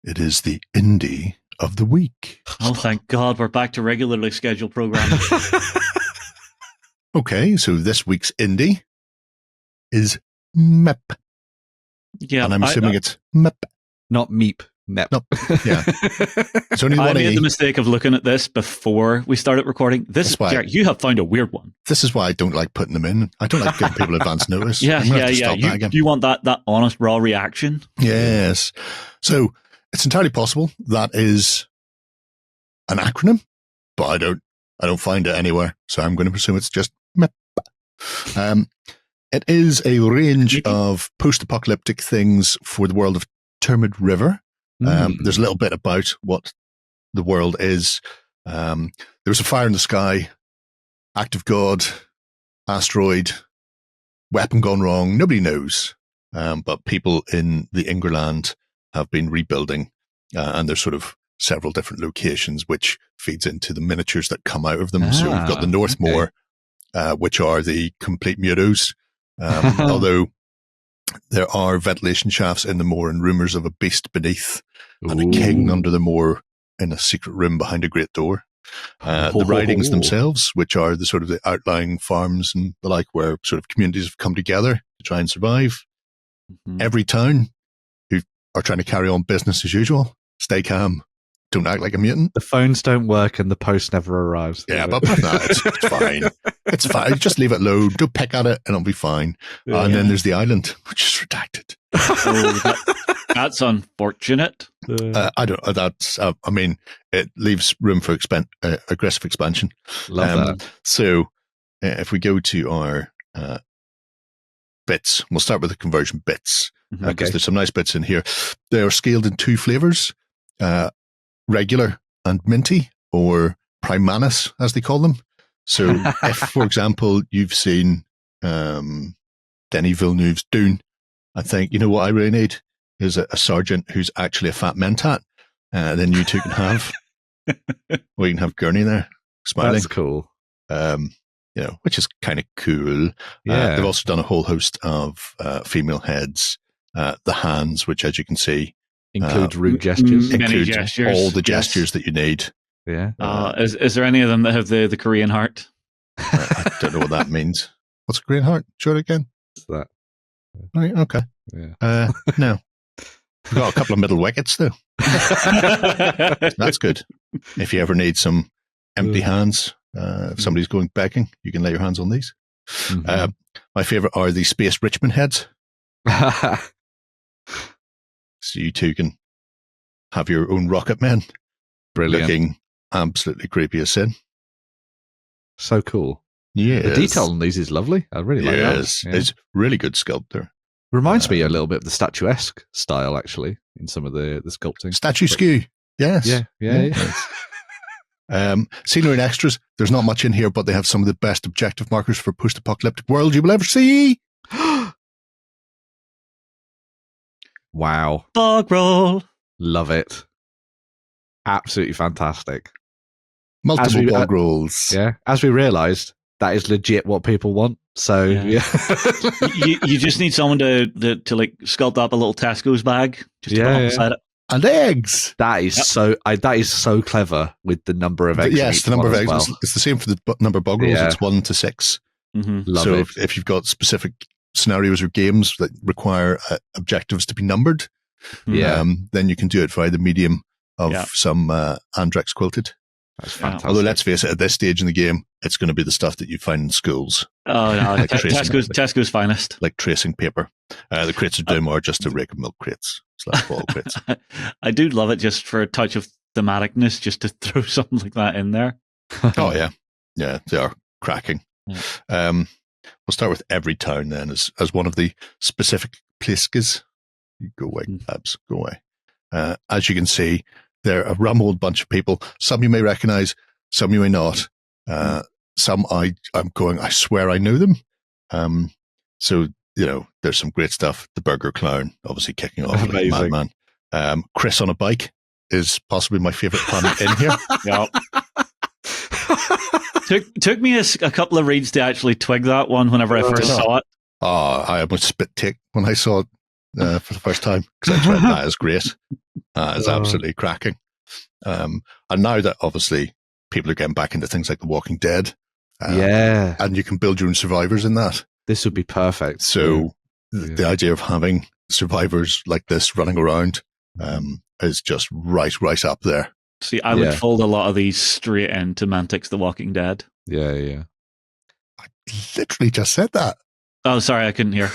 It is the indie of the week. Oh, thank God, we're back to regularly scheduled programming. Okay, so this week's indie is MEP. Yeah, and I'm assuming it's MEP. Not MEP. MEP. No, yeah. It's only I one made E. the mistake of looking at this before we started recording. Gerry, you have found a weird one. This is why I don't like putting them in. I don't like giving people advance notice. Yeah. You want that honest, raw reaction? Yes. So it's entirely possible that is an acronym, but I don't find it anywhere. So I'm going to presume it's just MEP. It is a range of post-apocalyptic things for the world of Turbid River. There's a little bit about what the world is. There was a fire in the sky, act of God, asteroid, weapon gone wrong. Nobody knows. But people in the Ingerland have been rebuilding, and there's sort of several different locations, which feeds into the miniatures that come out of them. So we've got the Northmoor, which are the complete mutos. Although there are ventilation shafts in the moor and rumours of a beast beneath and a king under the moor in a secret room behind a great door. The ridings themselves, which are the sort of the outlying farms and the like, where sort of communities have come together to try and survive. Every town who are trying to carry on business as usual, stay calm, don't act like a mutant. The phones don't work and the post never arrives. Yeah, but it's fine. It's fine. Just leave it low. Don't peck at it and it'll be fine. And then there's the island, which is redacted. That's unfortunate. I don't. That's. I mean, it leaves room for aggressive expansion. Love that. So, if we go to our bits, we'll start with the conversion bits because there's some nice bits in here. They are scaled in 2 flavors: regular and minty, or Primanus, as they call them. So, if, for example, you've seen Denis Villeneuve's Dune, I think, you know what I really need is a sergeant who's actually a fat mentat. Then you two can have, well, you can have Gurney there smiling. That's cool. Which is kind of cool. Yeah. They've also done a whole host of female heads. The hands, which, as you can see, include rude gestures. Many gestures. All the gestures that you need. Yeah. Is there any of them that have the Korean heart? I don't know what that means. What's a Korean heart? Show it again. What's that? Right, okay. Yeah. No. We've got a couple of middle wickets, though. That's good. If you ever need some empty hands, if somebody's going begging, you can lay your hands on these. My favourite are the Space Richmond heads. So you two can have your own rocket men. Brilliant. Looking absolutely creepy as sin. So cool. Yeah. The detail on these is lovely. I really like that. Yes. It's really good sculptor. Reminds me a little bit of the statuesque style, actually, in some of the sculpting. Statue skew. Yes. Yeah. Scenery and extras. There's not much in here, but they have some of the best objective markers for post-apocalyptic world you will ever see. Wow. Bog roll. Love it. Absolutely fantastic. Multiple bog rolls. Yeah. As we realised, that is legit what people want. So yeah. you just need someone to like sculpt up a little Tesco's bag just to put beside it. And eggs. That is that is so clever with the number of eggs. Yes, the number of eggs. Well. It's the same for the number of bog rolls. It's 1 to 6. Love it. If you've got specific scenarios or games that require objectives to be numbered, then you can do it via the medium of some Andrex quilted. That's fantastic. Although let's face it, at this stage in the game, it's going to be the stuff that you find in schools. Oh no, like Tesco's finest, like tracing paper. The crates of doom are just a rake of milk crates / ball crates. I do love it just for a touch of thematicness, just to throw something like that in there. Oh yeah, they are cracking. Yeah. We'll start with every town then, as one of the specific places. You go away, Babs, go away. As you can see, they're a rumbled bunch of people. Some you may recognize, some you may not. Some I swear I know them. So, there's some great stuff. The Burger Clown, obviously kicking off like Madman. Chris on a bike is possibly my favorite pun in here. Yeah. Took me a couple of reads to actually twig that one whenever I first saw it. I almost spit take when I saw it for the first time because I tried that. Is great. It's absolutely cracking. And now that obviously people are getting back into things like The Walking Dead, and you can build your own survivors in that. This would be perfect. So the idea of having survivors like this running around is just right up there. See, I would fold a lot of these straight into Mantic's The Walking Dead. Yeah. I literally just said that. Oh, sorry, I couldn't hear.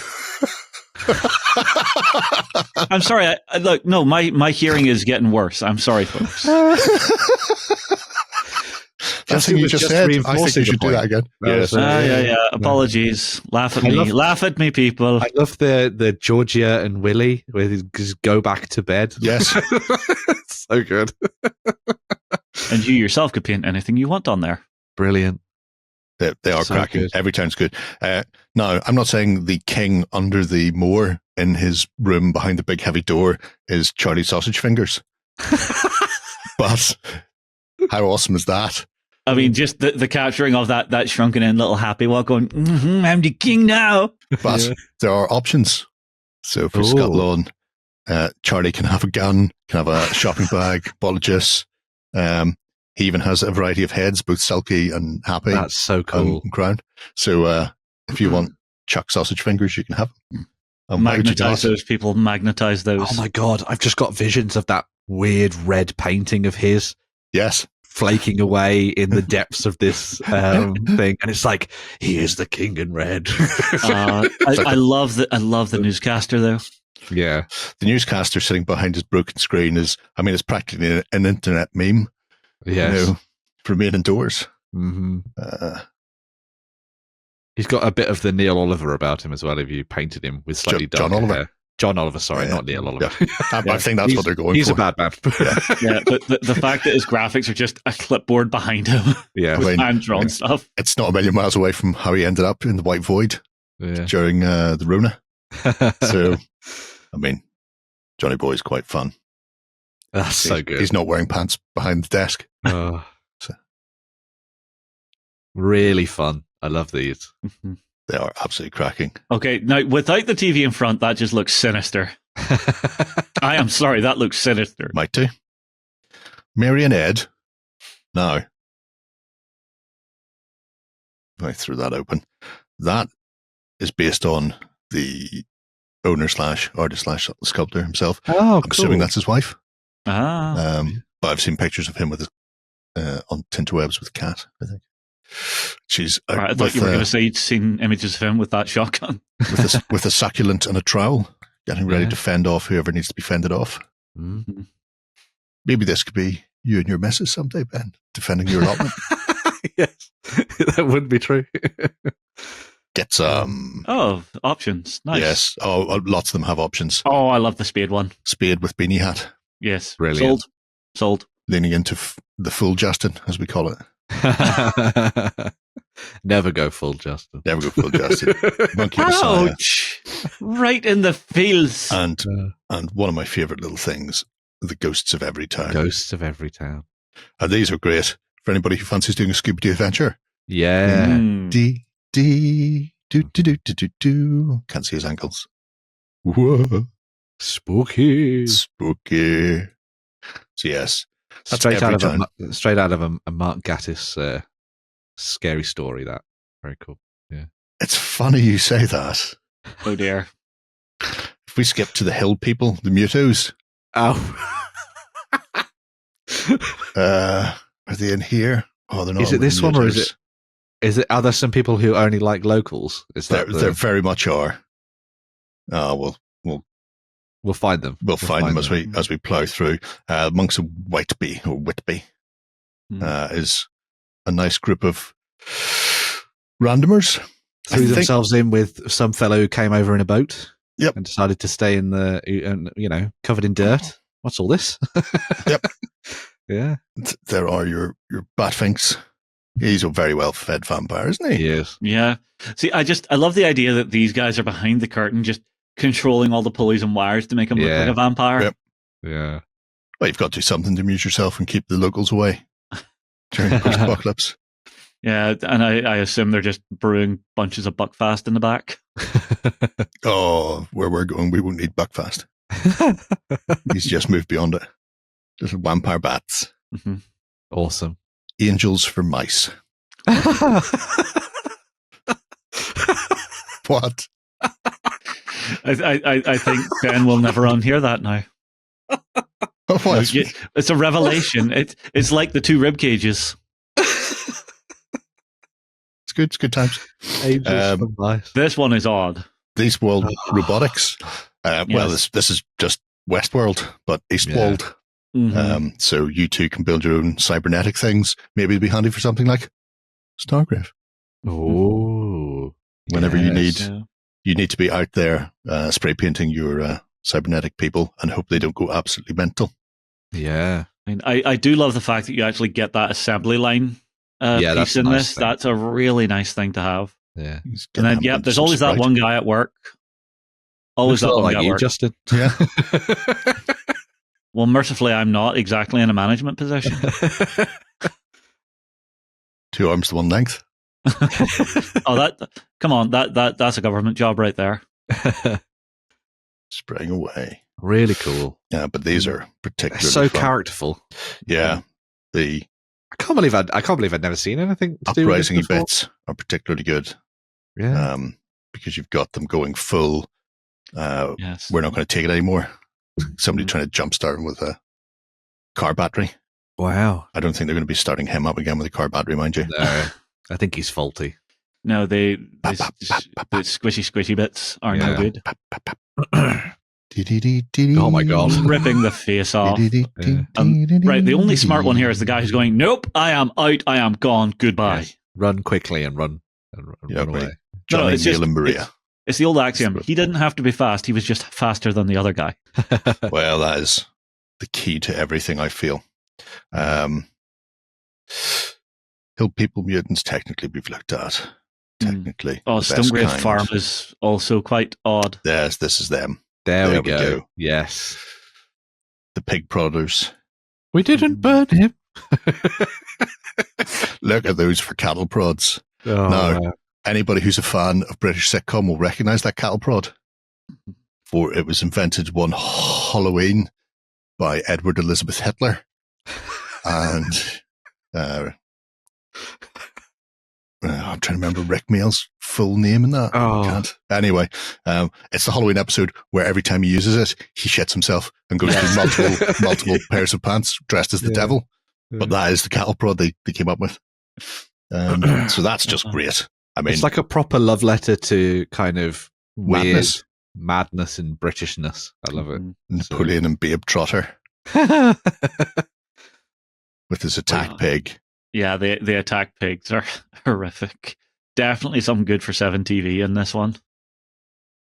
I'm sorry. Look, no, my hearing is getting worse. I'm sorry, folks. That's what you just said. I think you should do that again. Yes. Yeah. Apologies. Laugh at me. Laugh at me, people. I love the Georgia and Willie where they just go back to bed. Yes. It's so good. And you yourself could paint anything you want on there. Brilliant. They are So cracking. good. Every town's good. Now, I'm not saying the king under the moor in his room behind the big heavy door is Charlie Sausage Fingers. But how awesome is that? I mean, just the capturing of that shrunken in little happy walk going, I'm the king now. But there are options. So for Scott Lawn, Charlie can have a gun, can have a shopping bag, bottle of juice. He even has a variety of heads, both sulky and happy. That's so cool. And crowned. So if you want Chuck Sausage Fingers, you can have them. Magnetize those people, magnetize those. Oh my God, I've just got visions of that weird red painting of his. Yes. Flaking away in the depths of this thing. And it's like, he is the king in red. I love the newscaster though. Yeah. The newscaster sitting behind his broken screen it's practically an internet meme. Yes. For remain indoors. Mm-hmm. He's got a bit of the Neil Oliver about him as well, if you painted him with slightly darker hair. John Oliver, sorry, not Neil Oliver. Yeah. I think that's what they're going for. He's a bad man. But the fact that his graphics are just a clipboard behind him with hand-drawn stuff. It's not a million miles away from how he ended up in the White Void during the Rona. So, I mean, Johnny Boy's quite fun. That's so good. He's not wearing pants behind the desk. So. Really fun. I love these. They are absolutely cracking. Okay, now without the TV in front, that just looks sinister. I am sorry, that looks sinister. Might do. Mary and Ed. Now, I threw that open. That is based on the owner / artist / sculptor himself. Oh, I'm assuming that's his wife. Ah. But I've seen pictures of him with on Tinterwebs with a cat, I think. She's I thought you were going to say you'd seen images of him with that shotgun. with a succulent and a trowel, getting ready to fend off whoever needs to be fended off. Mm-hmm. Maybe this could be you and your missus someday, Ben, defending your allotment. Yes, that would be true. Get some. Oh, options. Nice. Yes. Oh, lots of them have options. Oh, I love the spade one. Spade with beanie hat. Yes. Brilliant. Sold. Leaning into the full Justin, as we call it. Never go full Justin. Never go full Justin. Monkey Messiah. Ouch! Right in the feels. And one of my favourite little things, the Ghosts of Every Town. Ghosts of Every Town. And these are great for anybody who fancies doing a Scooby-Doo adventure. Yeah. Do. Can't see his ankles. Whoa. Spooky. So yes. Straight out of a Mark Gatiss scary story. That very cool. Yeah, it's funny you say that. Oh dear. If we skip to the hill people, the Mutos. Oh, are they in here? Oh, they're not. Is it this one or is it? Are there some people who only like locals? Is that there very much are. Oh well. We'll find them. We'll find them as we plough through. Monks of Whitby is a nice group of randomers. Threw themselves in with some fellow who came over in a boat. Yep. And decided to stay in covered in dirt. What's all this? Yep. Yeah. There are your Batfinks. He's a very well fed vampire, isn't he? He is. Yeah. See, I love the idea that these guys are behind the curtain, just controlling all the pulleys and wires to make him look like a vampire. Yep. Yeah. Well, you've got to do something to amuse yourself and keep the locals away during post-apocalypse. Yeah, and I assume they're just brewing bunches of Buckfast in the back. Oh, where we're going, we won't need Buckfast. He's just moved beyond it. Little vampire bats. Mm-hmm. Awesome. Angels for mice. What? I think Ben will never unhear that now. Oh, It's a revelation. It's like the 2 rib cages. It's good. It's good times. This one is odd. These World Robotics. Yes. Well, this is just Westworld, but Eastworld. Mm-hmm. So you two can build your own cybernetic things. Maybe it'd be handy for something like Stargrave. Oh, whenever you need to be out there spray painting your cybernetic people and hope they don't go absolutely mental. Yeah, I mean, I do love the fact that you actually get that assembly line piece in this. Thing. That's a really nice thing to have. Yeah, and then there's always that one guy at work. Always that one guy at work. Justin. Yeah. Well, mercifully, I'm not exactly in a management position. 2 arms to 1 length. Come on, that's a government job right there. Spraying away. Really cool. Yeah, but these are particularly so fun. characterful. Yeah. I can't believe I'd never seen anything to do with this uprising before. bits are particularly good. Yeah. Because you've got them going full. Yes. We're not going to take it anymore. Somebody trying to jumpstart him with a car battery. Wow. I don't think they're going to be starting him up again with a car battery, mind you. No, I think he's faulty. No, the squishy bits are no good. Oh my god. Ripping the face off. Right, the only smart one here is the guy who's going, nope, I am out, I am gone, goodbye. Yes. Run quickly and run away. Johnny, Neil and Maria. It's the old axiom. He didn't have to be fast, he was just faster than the other guy. Well, that is the key to everything, I feel. Hill People Mutants, technically, we've looked at. Technically. Stonegrave Farm is also quite odd. Yes, this is them. There we go. Yes. The pig prodders. We didn't burn him. Look at those for cattle prods. Oh, now, anybody who's a fan of British sitcom will recognise that cattle prod. For it was invented one Halloween by Edward Elizabeth Hitler. And I'm trying to remember Rick Mail's full name in that. Oh. I can't. Anyway, it's the Halloween episode where every time he uses it, he shits himself and goes through multiple pairs of pants dressed as the devil. But that is the cattle prod they came up with. So that's just great. I mean, it's like a proper love letter to kind of weird madness and Britishness. I love it. Napoleon and Babe Trotter with his attack pig. Yeah, the attack pigs are horrific. Definitely something good for 7TV in this one.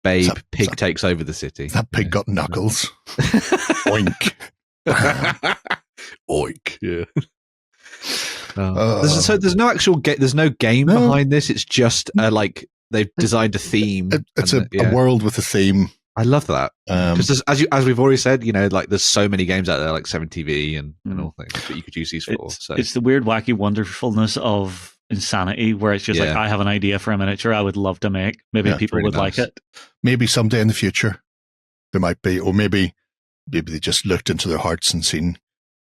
Babe, pig takes over the city. That pig got knuckles. Oink. Oink. Yeah. There's no actual there's no game behind this. It's just like they've designed a theme. It's a world with a theme. I love that because as we've already said, like there's so many games out there like 7TV and all things that you could use these for. It's the weird, wacky wonderfulness of insanity where it's just like, I have an idea for a miniature I would love to make. Maybe people would like it. Maybe someday in the future there might be, or maybe they just looked into their hearts and seen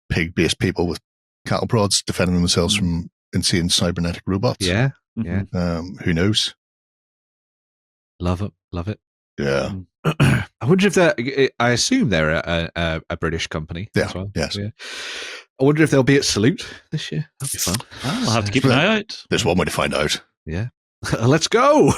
pig-based people with cattle prods defending themselves from insane cybernetic robots. Yeah. Who knows? Love it. Yeah. I wonder if I assume they're a British company as well. Yes. Yeah. I wonder if they'll be at Salute this year. That'd be fun. We'll have to keep an eye out. There's one way to find out. Yeah. Let's go.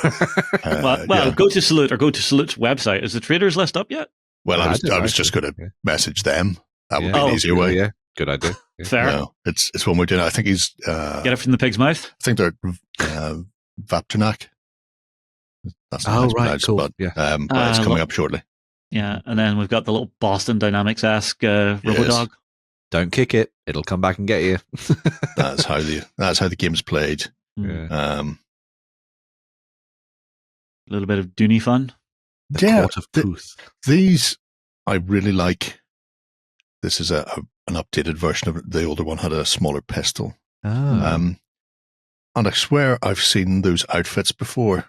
Go to Salute or go to Salute's website. Is the traders list up yet? Well, I was just going to message them. That would be an easier way. Yeah. Good idea. Yeah. Fair. No, it's one we're doing. I think he's get it from the pig's mouth. I think they're Vapternak. That's right, cool. But it's coming up shortly. Yeah, and then we've got the little Boston Dynamics-esque Robodog. Don't kick it; it'll come back and get you. That's how the game's played. Yeah. A little bit of Dooney fun. The Court of Puth. These I really like. This is an updated version of it. The older one had a smaller pistol. And I swear I've seen those outfits before,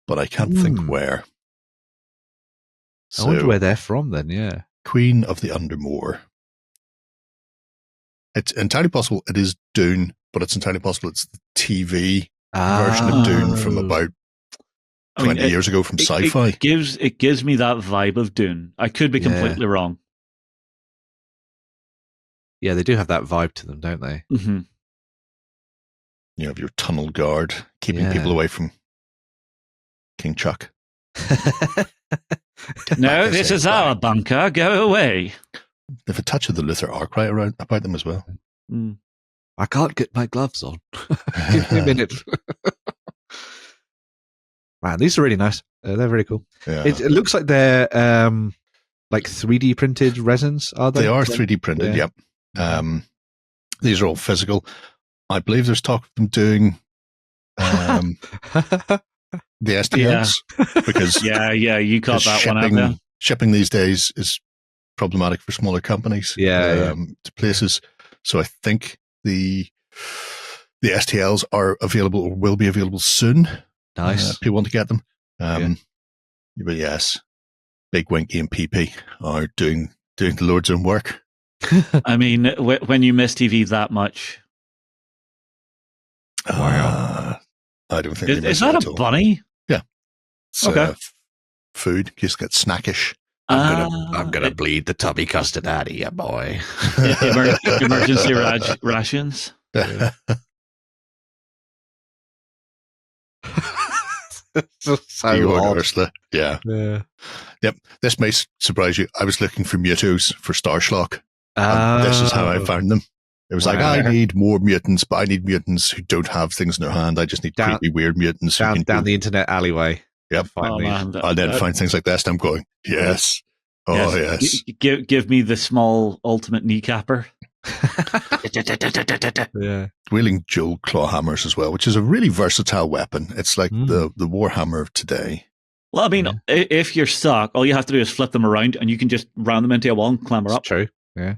but I can't think where. I wonder where they're from then, yeah. Queen of the Undermoor. It's entirely possible it is Dune, but it's entirely possible it's the TV version of Dune from about 20 years ago from Sci-Fi. It gives me that vibe of Dune. I could be completely wrong. Yeah, they do have that vibe to them, don't they? Mm-hmm. You have your tunnel guard keeping people away from King Chuck. No, this is our bunker. Go away. They have a touch of the Luther Arkwright about them as well. Mm. I can't get my gloves on. Give me a minute. Man, these are really nice. They're very cool. Yeah. It looks like they're like 3D printed resins, are they? They are 3D printed, yep. These are all physical. I believe there's talk of them doing the STLs. Because you caught that one out there. Shipping these days is problematic for smaller companies to places. So I think the STLs are available or will be available soon. Nice. People want to get them. But yes, Big Winky and PP are doing the Lord's own work. I mean, when you miss TV that much. Wow. I don't think is that a bunny? Yeah. It's, okay. Food. Just get snackish. I'm gonna bleed the tubby custard out of you, boy. Emergency rations. So odd. Yeah. Yep. This may surprise you. I was looking for mutos for Starschlock. This is how I found them. It was like, I need more mutants, but I need mutants who don't have things in their hand. I just need creepy, weird mutants. Down the internet alleyway. Yep. I'll then find things like this, and I'm going, yes. Oh, yes. Give me the small ultimate kneecapper. Wielding dual claw hammers as well, which is a really versatile weapon. It's like the Warhammer of today. Well, I mean, if you're stuck, all you have to do is flip them around and you can just ram them into a wall and clamber up. True. Yeah.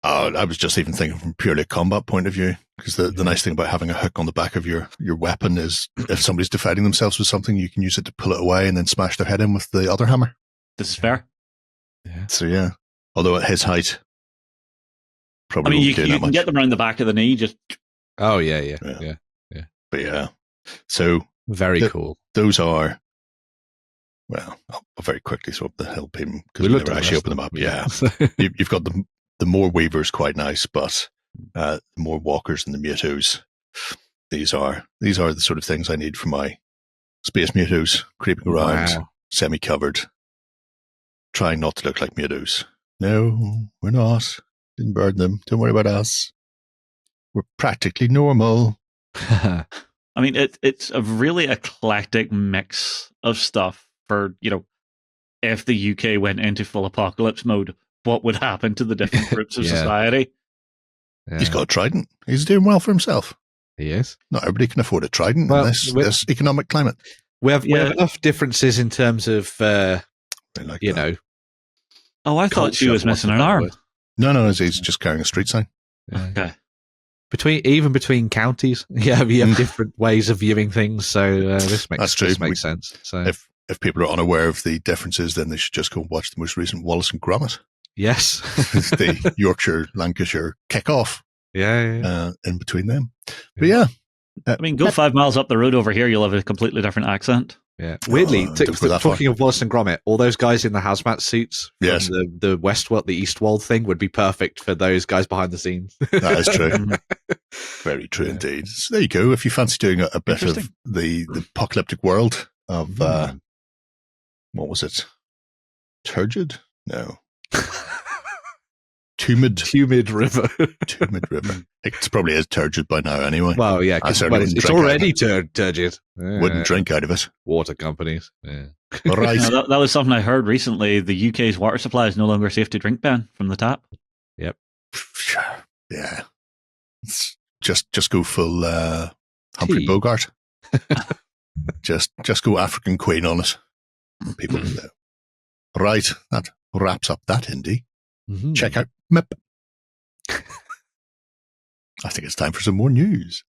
I was just even thinking from purely a combat point of view, because the nice thing about having a hook on the back of your weapon is if somebody's defending themselves with something, you can use it to pull it away and then smash their head in with the other hammer. This is fair. Yeah. So, although at his height, probably you can get them around the back of the knee. Just yeah. But yeah, so very cool. Those are. Well, I'll very quickly throw up the hill pin because we never actually open them up. Yeah, you've got the more weavers, quite nice, but the more walkers and the mutos. These are the sort of things I need for my space mutos creeping around, semi-covered, trying not to look like mutos. No, we're not. Didn't burn them. Don't worry about us. We're practically normal. I mean, it's a really eclectic mix of stuff for, if the UK went into full apocalypse mode, what would happen to the different groups of society? Yeah. He's got a trident. He's doing well for himself. He is. Not everybody can afford a trident in this economic climate. We have enough differences in terms of, know. Oh, I thought she was missing an arm. No, he's just carrying a street sign. Okay. Between counties, you have different ways of viewing things. So this makes sense. So if people are unaware of the differences, then they should just go and watch the most recent Wallace and Gromit. Yes, the Yorkshire Lancashire kickoff. Yeah. In between them, but yeah. I mean, go 5 miles up the road over here, you'll have a completely different accent. Yeah. Weirdly, talking of Wallace and Gromit, all those guys in the hazmat suits from the Westworld, the Eastworld thing would be perfect for those guys behind the scenes. That is true. Very true indeed. So there you go. If you fancy doing a bit of the apocalyptic world of, what was it? Turgid? No. Tumid River. Tumid River. It probably is turgid by now anyway. Well, yeah, it's already turgid. Wouldn't drink out of it. Water companies. Yeah. All right. That was something I heard recently. The UK's water supply is no longer safe to drink ban from the tap. Yep. Yeah. It's just go full Humphrey Bogart. just go African Queen on it. People know. Right. That wraps up that indie. Mm-hmm. Check out MEP. I think it's time for some more news.